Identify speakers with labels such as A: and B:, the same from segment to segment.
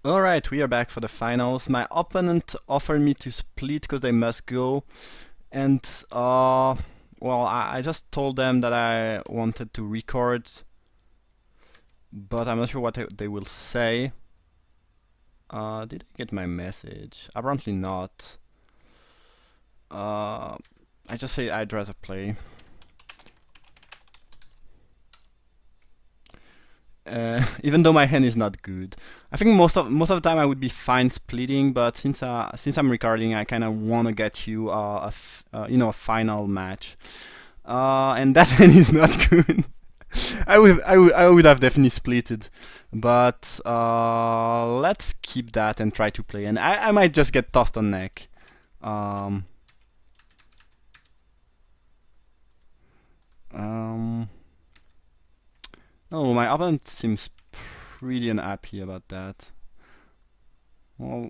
A: Alright, we are back for the finals. My opponent offered me to split because they must go, and well, I just told them that I wanted to record, but I'm not sure what they will say. Did I get my message? Apparently not. I just say I'd rather play. Even though my hand is not good. I think most of the time I would be fine splitting, but since I'm recording, I kind of want to get you a final match, and that hand is not good. I would have definitely splitted, but let's keep that and try to play. And I might just get tossed on neck. Um, um, oh, my opponent seems pretty unhappy about that. Well,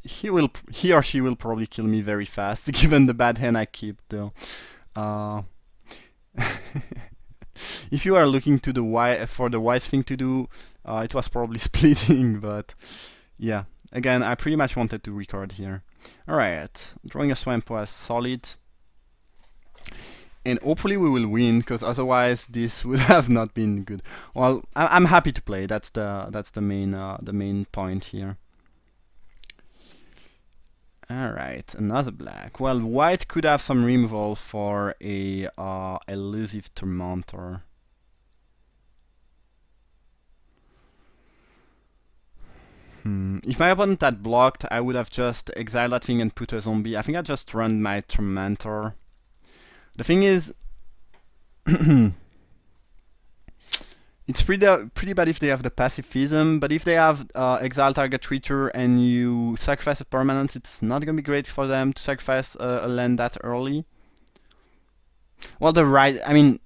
A: he or she will probably kill me very fast, given the bad hand I keep, though. Uh, if you are looking to for the wise thing to do, it was probably splitting, but yeah. Again, I pretty much wanted to record here. Alright, drawing a swamp was solid. And hopefully we will win, because otherwise this would have not been good. Well, I'm happy to play. That's the main point here. Alright, another black. Well, white could have some removal for a elusive Tormentor. If my opponent had blocked, I would have just exiled that thing and put a zombie. I think I just run my Tormentor. The thing is, it's pretty bad if they have the pacifism, but if they have exile target creature and you sacrifice a permanent, it's not gonna be great for them to sacrifice a land that early. Well, I mean,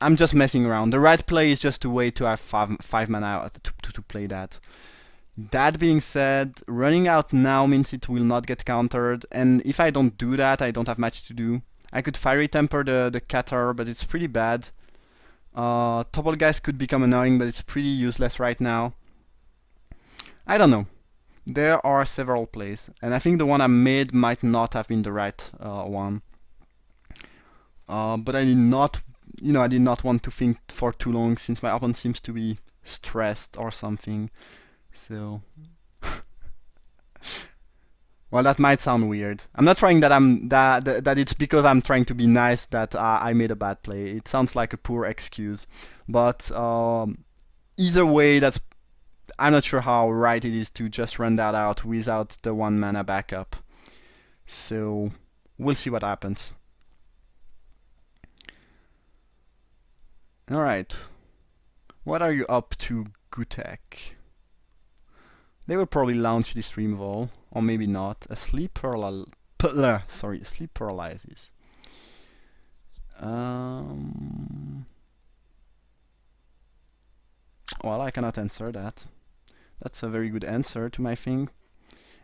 A: I'm just messing around. The right play is just to wait to have 5 mana to play that. That being said, running out now means it will not get countered, and if I don't do that, I don't have much to do. I could Fiery Temper the Catar, but it's pretty bad. Topple Guys could become annoying, but it's pretty useless right now. I don't know. There are several plays, and I think the one I made might not have been the right one. But I did not, I did not want to think for too long, since my opponent seems to be stressed or something. So, well, that might sound weird. I'm not trying that it's because I'm trying to be nice that I made a bad play. It sounds like a poor excuse, but either way, I'm not sure how right it is to just run that out without the 1 mana backup. So we'll see what happens. All right, what are you up to, Gutek? They will probably launch this removal, or maybe not. A sleep sleep paralysis. Well, I cannot answer that. That's a very good answer to my thing.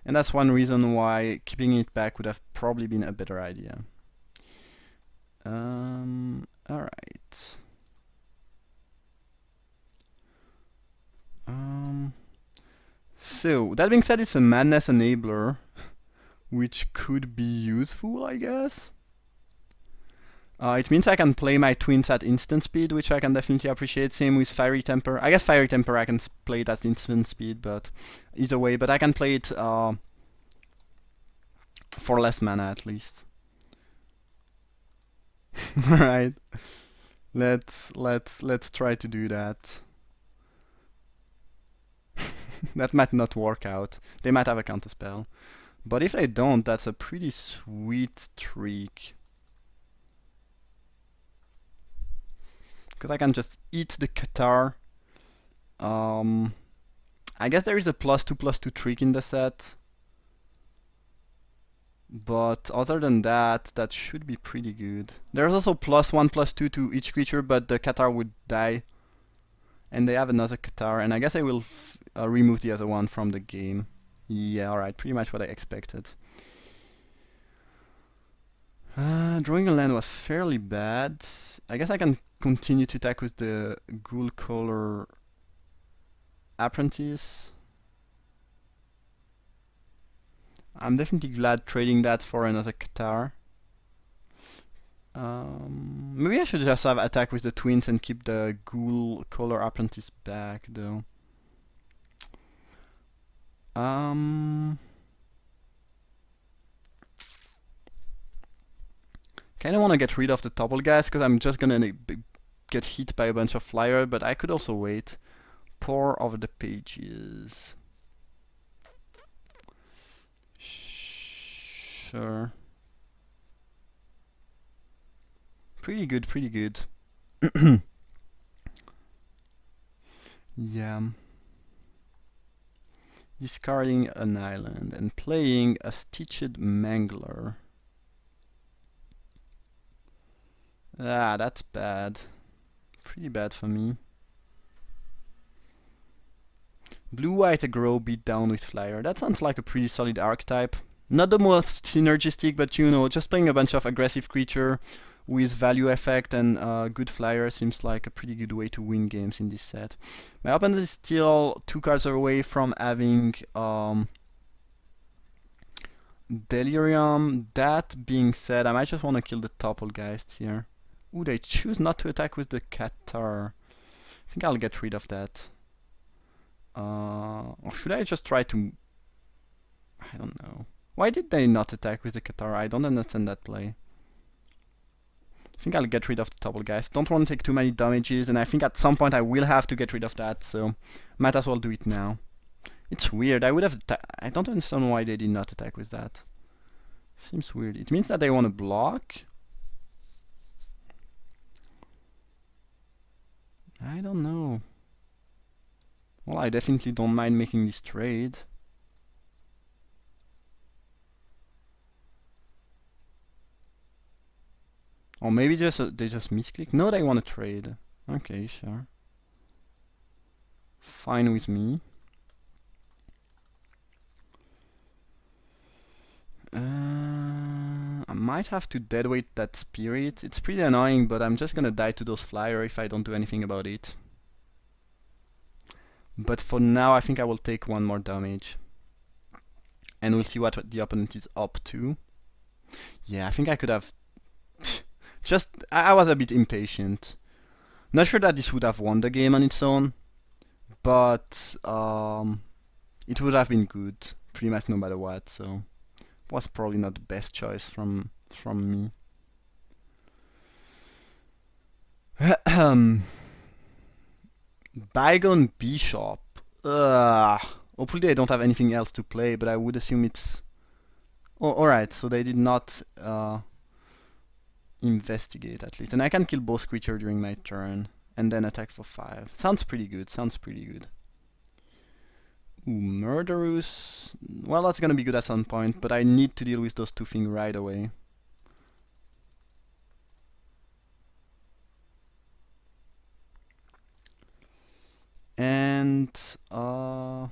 A: And that's one reason why keeping it back would have probably been a better idea. Alright. So, that being said, it's a Madness Enabler, which could be useful, I guess. It means I can play my twins at instant speed, which I can definitely appreciate. Same with Fiery Temper. I guess Fiery Temper I can play it at instant speed, but either way. But I can play it for less mana at least. Alright. Let's try to do that. That might not work out. They might have a counterspell. But if they don't, that's a pretty sweet trick. Because I can just eat the Catar. I guess there is a +2/+2 trick in the set. But other than that, that should be pretty good. There's also +1/+2 to each creature, but the Catar would die. And they have another Catar, and I guess I will remove the other one from the game. Yeah, alright, pretty much what I expected. Drawing a land was fairly bad. I guess I can continue to attack with the Ghoul Color Apprentice. I'm definitely glad trading that for another Qatar. Maybe I should just have attack with the twins and keep the Ghoul Color Apprentice back, though. Kinda wanna get rid of the topple guys, because I'm just gonna get hit by a bunch of flyer, but I could also wait. Pour over the pages. Sure. Pretty good, pretty good. Yeah. Discarding an island and playing a Stitched Mangler. Ah, that's bad. Pretty bad for me. Blue-white aggro beat down with flyer. That sounds like a pretty solid archetype. Not the most synergistic, but you know, just playing a bunch of aggressive creature with value effect and good flyer seems like a pretty good way to win games in this set. My opponent is still 2 cards away from having Delirium. That being said, I might just want to kill the Topolgeist here. Ooh, they choose not to attack with the Qatar. I think I'll get rid of that. Or should I just try to... I don't know. Why did they not attack with the Qatar? I don't understand that play. I think I'll get rid of the Topolgeist. Don't want to take too many damages, and I think at some point I will have to get rid of that, so might as well do it now. It's weird. I would have... I don't understand why they did not attack with that. Seems weird. It means that they want to block? I don't know. Well, I definitely don't mind making this trade. Or maybe they just misclick. No, they want to trade. Okay, sure. Fine with me. I might have to deadweight that spirit. It's pretty annoying, but I'm just gonna die to those flyer if I don't do anything about it. But for now, I think I will take 1 more damage. And we'll see what the opponent is up to. Yeah, I think I could have... I was a bit impatient. Not sure that this would have won the game on its own, but it would have been good, pretty much no matter what, so was probably not the best choice from me. Bygone Bishop. Hopefully they don't have anything else to play, but I would assume it's... Oh, alright, so they did not investigate at least. And I can kill both creatures during my turn, and then attack for 5. Sounds pretty good, sounds pretty good. Ooh, Murderous. Well, that's gonna be good at some point, but I need to deal with those 2 things right away. And well,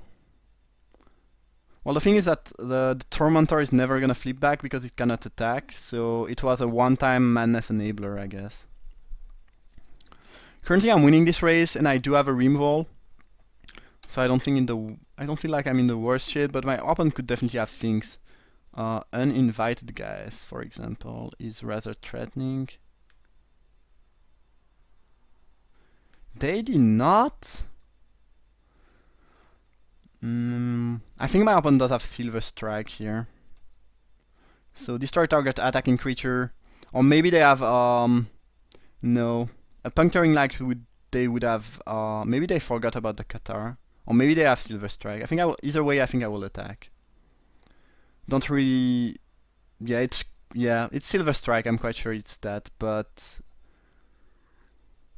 A: the thing is that the Tormentor is never gonna flip back because it cannot attack, so it was a one-time madness enabler, I guess. Currently I'm winning this race and I do have a removal, so I don't feel like I'm in the worst shit, but my opponent could definitely have things. Uninvited guys, for example, is rather threatening. They did not. I think my opponent does have Silver Strike here. So destroy target attacking creature, or maybe they have no, a puncturing light they would have. Maybe they forgot about the Qatar, or maybe they have Silver Strike. I think either way I think I will attack. Don't really. Yeah, it's Silver Strike. I'm quite sure it's that, but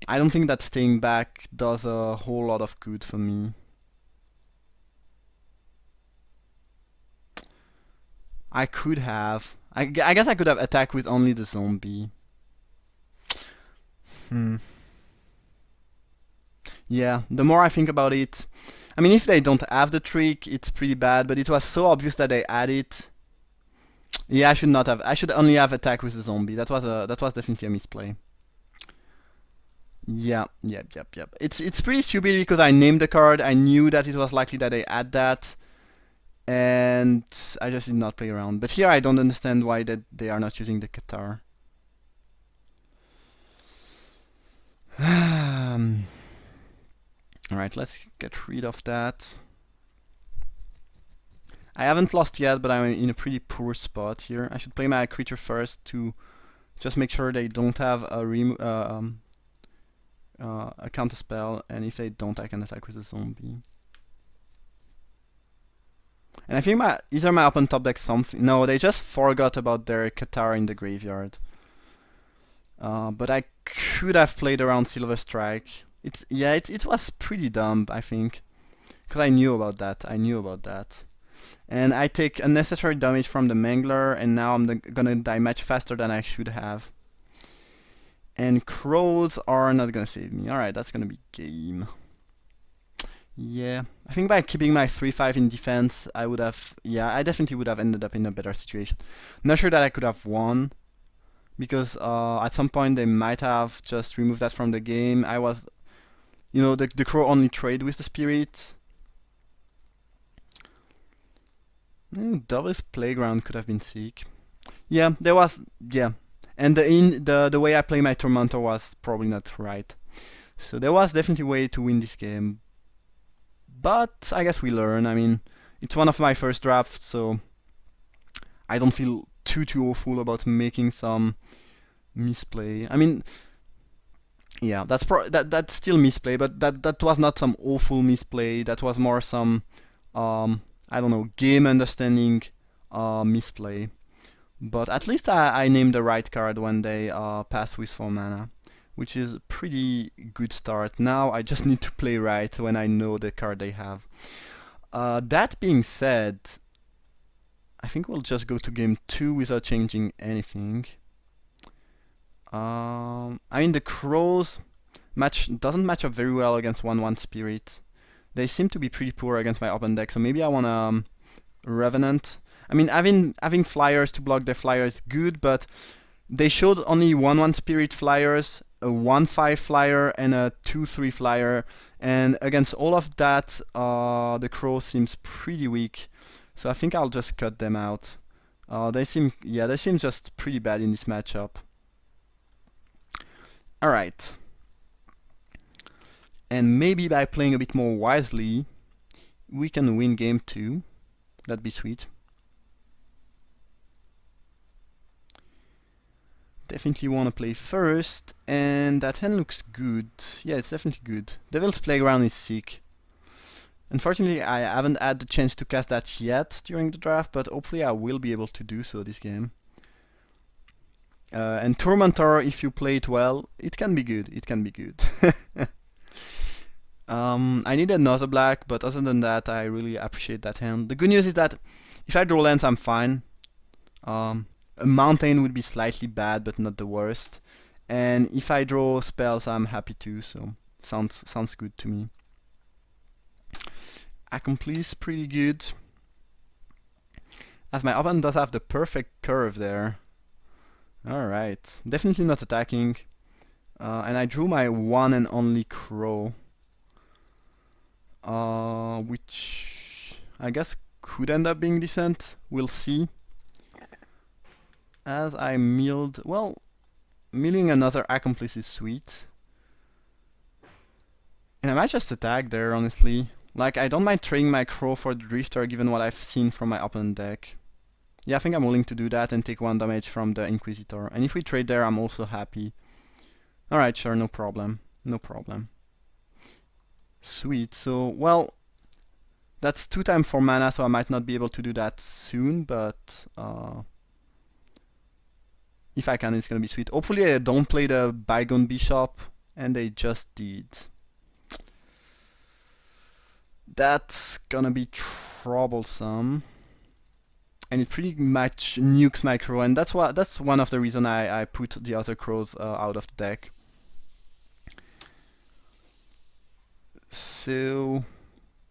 A: I don't think that staying back does a whole lot of good for me. I could have. I guess I could have attacked with only the zombie. Yeah, the more I think about it, I mean, if they don't have the trick, it's pretty bad, but it was so obvious that they had it. Yeah, I should not have. I should only have attack with the zombie. That was definitely a misplay. Yeah, yep. It's pretty stupid because I named the card. I knew that it was likely that they add that, and I just did not play around. But here I don't understand why that they are not using the Qatar. Alright, let's get rid of that. I haven't lost yet, but I'm in a pretty poor spot here. I should play my creature first to just make sure they don't have a counter spell, and if they don't, I can attack with a zombie. And I think either my opponent top deck something. No, they just forgot about their Qatar in the graveyard. But I could have played around Silver Strike. It was pretty dumb, I think, because I knew about that. And I take unnecessary damage from the Mangler, and now I'm gonna die much faster than I should have. And crows are not gonna save me. Alright, that's gonna be game. Yeah, I think by keeping my 3-5 in defense, I definitely would have ended up in a better situation. Not sure that I could have won, because at some point they might have just removed that from the game. The crow only trade with the spirit. Devil's Playground could have been sick. Yeah, and the way I play my Tormentor was probably not right. So there was definitely a way to win this game. But I guess we learn. I mean, it's one of my first drafts, so I don't feel too awful about making some misplay. I mean, yeah, that's still misplay, but that was not some awful misplay. That was more some I don't know, game understanding misplay. But at least I named the right card when they pass with 4 mana, which is a pretty good start. Now I just need to play right when I know the card they have. That being said, I think we'll just go to game 2 without changing anything. I mean, the crows doesn't match up very well against 1/1 spirit. They seem to be pretty poor against my open deck, so maybe I want Revenant. I mean, having flyers to block their flyers is good, but they showed only 1/1 spirit flyers, a 1/5 flyer, and a 2/3 flyer, and against all of that, the crow seems pretty weak. So I think I'll just cut them out. They seem just pretty bad in this matchup. All right. And maybe by playing a bit more wisely, we can win game 2. That'd be sweet. Definitely want to play first, and that hand looks good. Yeah, it's definitely good. Devil's Playground is sick. Unfortunately, I haven't had the chance to cast that yet during the draft, but hopefully I will be able to do so this game. And Tormentor, if you play it well, it can be good. It can be good. I need another black, but other than that, I really appreciate that hand. The good news is that if I draw lands, I'm fine. A mountain would be slightly bad, but not the worst. And if I draw spells, I'm happy too, so sounds good to me. Accomplice pretty good. As my opponent does have the perfect curve there. Alright, definitely not attacking. And I drew my one and only crow. Which I guess could end up being decent. We'll see. As I milled, well, milling another accomplice is sweet. And I might just attack there, honestly. Like, I don't mind trading my crow for the drifter given what I've seen from my opponent deck. Yeah, I think I'm willing to do that and take 1 damage from the Inquisitor. And if we trade there, I'm also happy. Alright, sure, no problem. No problem. Sweet, so, well, that's 2 times 4 mana, so I might not be able to do that soon, but if I can, it's gonna be sweet. Hopefully I don't play the Bygone Bishop, and they just did. That's gonna be troublesome. And it pretty much nukes my crow, and that's one of the reasons I put the other crows out of the deck. So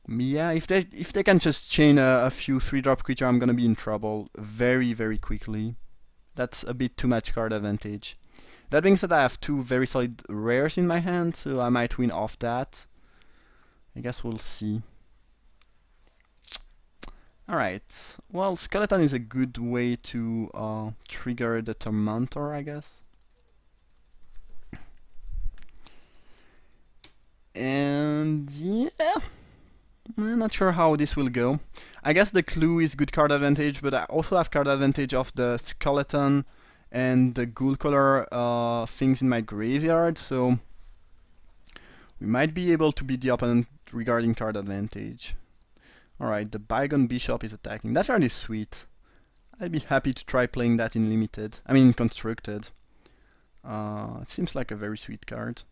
A: Yeah, if they can just chain a few 3-drop creature, I'm gonna be in trouble very, very quickly. That's a bit too much card advantage. That being said, I have 2 very solid rares in my hand, so I might win off that. I guess we'll see. Alright, well, Skeleton is a good way to trigger the Tormentor, I guess. And yeah, I'm not sure how this will go. I guess the clue is good card advantage, but I also have card advantage of the Skeleton and the Ghoul color things in my graveyard, so we might be able to beat the opponent regarding card advantage. Alright, the Bygone Bishop is attacking. That's really sweet. I'd be happy to try playing that in Limited. I mean, Constructed. It seems like a very sweet card.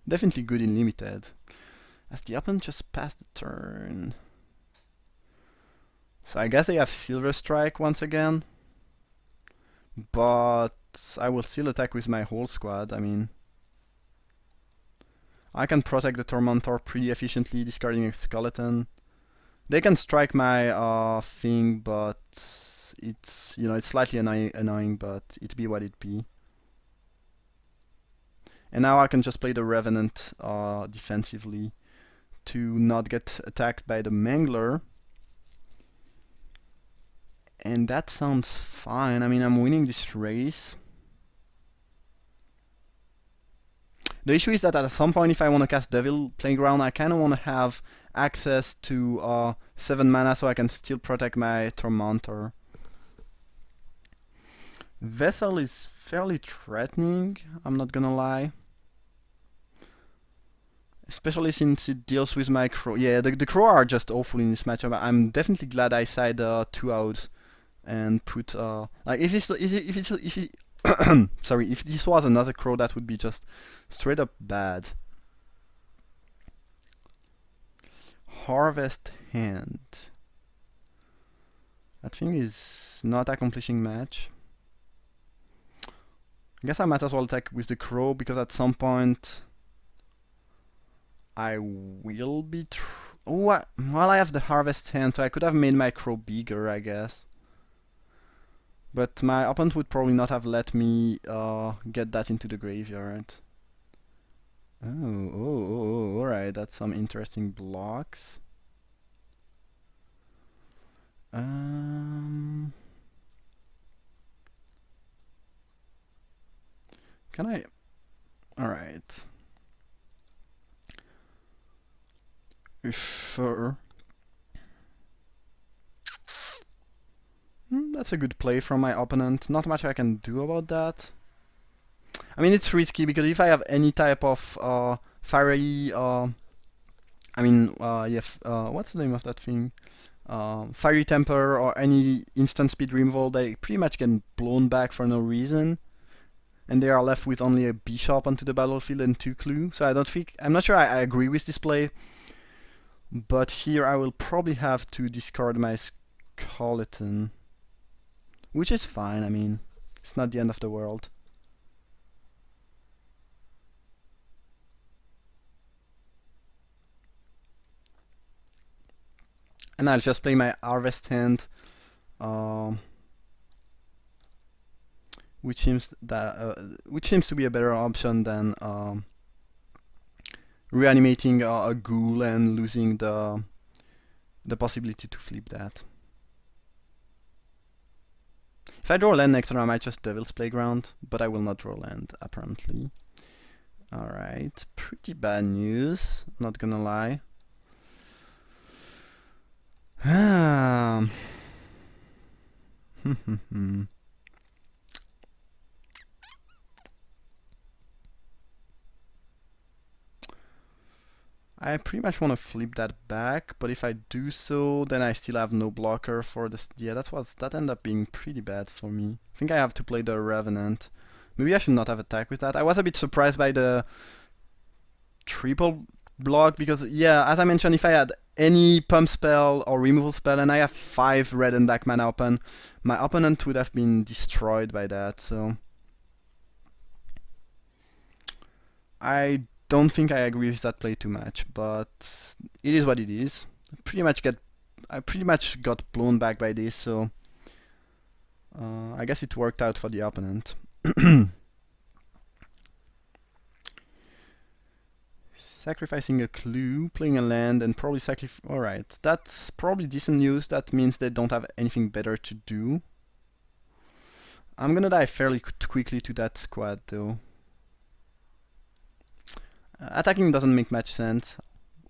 A: Definitely good in Limited. As the opponent just passed the turn. So I guess they have Silver Strike once again. But I will still attack with my whole squad. I mean, I can protect the Tormentor pretty efficiently, discarding a Skeleton. They can strike my thing, but it's, you know, it's slightly annoying, but it be what it be. And now I can just play the Revenant defensively to not get attacked by the Mangler. And that sounds fine. I mean, I'm winning this race. The issue is that at some point, if I want to cast Devil Playground, I kind of want to have access to 7 mana so I can still protect my Tormentor. Vessel is fairly threatening, I'm not gonna lie. Especially since it deals with my Crow. Yeah, the Crow are just awful in this matchup. I'm definitely glad I side 2 out and put like if sorry, if this was another Crow, that would be just straight up bad. Harvest Hand. That thing is not accomplishing much. I guess I might as well attack with the Crow, because at some point I will be well, I have the Harvest Hand, so I could have made my Crow bigger, I guess. But my opponent would probably not have let me get that into the graveyard. Alright, that's some interesting blocks. Can I? Alright. Sure. That's a good play from my opponent. Not much I can do about that. I mean, it's risky, because if I have any type of fiery, what's the name of that thing? Fiery Temper or any instant speed removal, they pretty much get blown back for no reason. And they are left with only a bishop onto the battlefield and 2 clue. So I'm not sure I agree with this play. But here I will probably have to discard my Skeleton. Which is fine, I mean, it's not the end of the world. And I'll just play my Harvest Hand, which seems to be a better option than reanimating a Ghoul and losing the possibility to flip that. If I draw land next turn, I might just Devil's Playground, but I will not draw land, apparently. Alright, pretty bad news, not gonna lie. I pretty much want to flip that back, but if I do so, then I still have no blocker for this. Yeah, that ended up being pretty bad for me. I think I have to play the Revenant. Maybe I should not have attacked with that. I was a bit surprised by the triple block, because, yeah, as I mentioned, if I had any pump spell or removal spell and I have 5 red and black mana open, my opponent would have been destroyed by that, so I don't think I agree with that play too much, but it is what it is. I pretty much got blown back by this, so I guess it worked out for the opponent. Sacrificing a clue, playing a land, and probably Alright, that's probably decent news. That means they don't have anything better to do. I'm gonna die fairly quickly to that squad, though. Attacking doesn't make much sense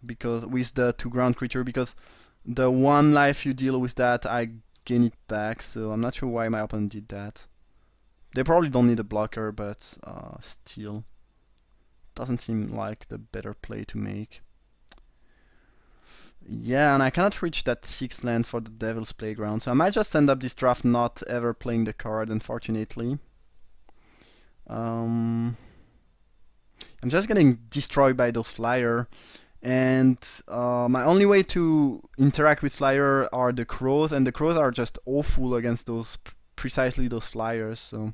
A: because with the 2 ground creature, because the 1 life you deal with that, I gain it back, so I'm not sure why my opponent did that. They probably don't need a blocker, but still. Doesn't seem like the better play to make. Yeah, and I cannot reach that 6th land for the Devil's Playground, so I might just end up this draft not ever playing the card, unfortunately. I'm just getting destroyed by those flyer, and my only way to interact with flyer are the crows, and the crows are just awful against those precisely those flyers, so.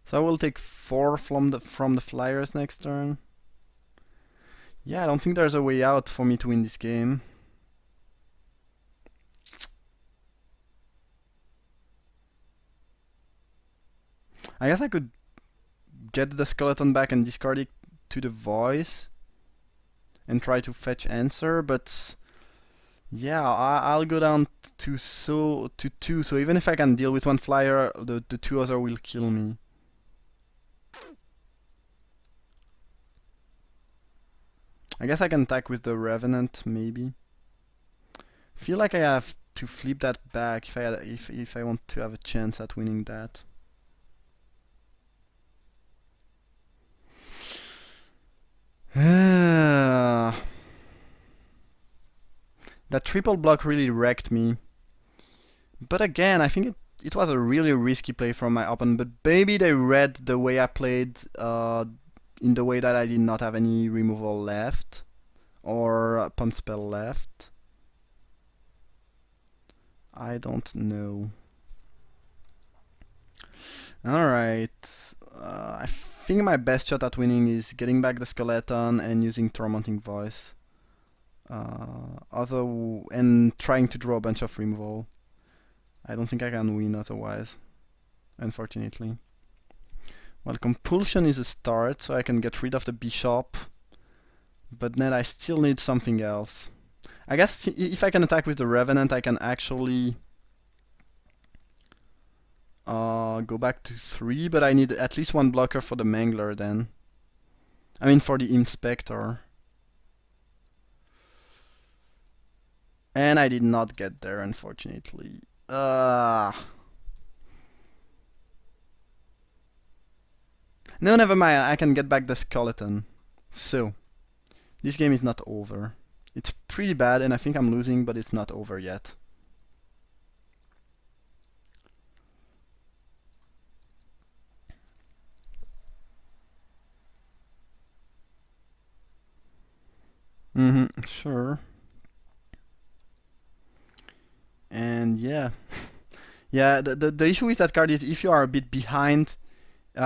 A: So I will take 4 from the flyers next turn. Yeah, I don't think there's a way out for me to win this game. I guess I could get the skeleton back and discard it to the voice and try to fetch answer, but yeah, I'll go down to 2, so even if I can deal with 1 flyer, the 2 other will kill me. I guess I can attack with the Revenant, maybe. Feel like I have to flip that back if I want to have a chance at winning that. That triple block really wrecked me. But again, I think it was a really risky play from my opponent, but maybe they read the way I played in the way that I did not have any removal left or pump spell left. I don't know. Alright, I think my best shot at winning is getting back the skeleton and using Tormenting Voice. And trying to draw a bunch of removal. I don't think I can win otherwise, unfortunately. Well, Compulsion is a start, so I can get rid of the bishop. But then I still need something else. I guess if I can attack with the Revenant, I can actually go back to 3, but I need at least 1 blocker for the Mangler then. I mean for the Inspector. And I did not get there, unfortunately. No, never mind, I can get back the skeleton. So, this game is not over. It's pretty bad and I think I'm losing, but it's not over yet. Sure. And yeah. Yeah, the issue with that card is if you are a bit behind,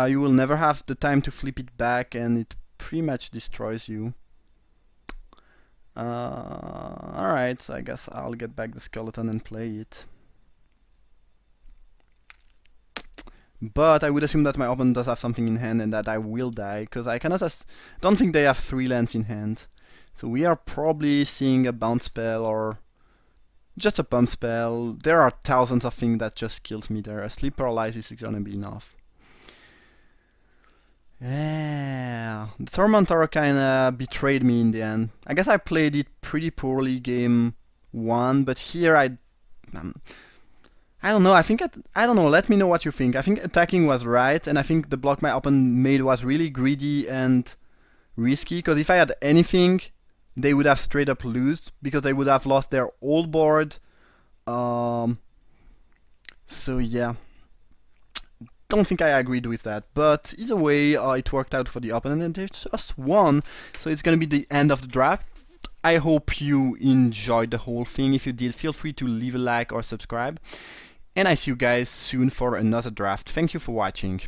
A: you will never have the time to flip it back and it pretty much destroys you. Alright, so I guess I'll get back the skeleton and play it. But I would assume that my opponent does have something in hand and that I will die, because I don't think they have 3 lands in hand. So we are probably seeing a bounce spell or just a pump spell. There are thousands of things that just kills me there. A sleep paralysis is gonna be enough. Yeah, the Tormentor kinda betrayed me in the end. I guess I played it pretty poorly game 1, but here I don't know, I don't know, let me know what you think. I think attacking was right, and I think the block my opponent made was really greedy and risky, because if I had anything, they would have straight up lost, because they would have lost their old board. So yeah. Don't think I agreed with that, but either way, it worked out for the opponent and they just won, so it's gonna be the end of the draft. I hope you enjoyed the whole thing. If you did, feel free to leave a like or subscribe. And I see you guys soon for another draft. Thank you for watching.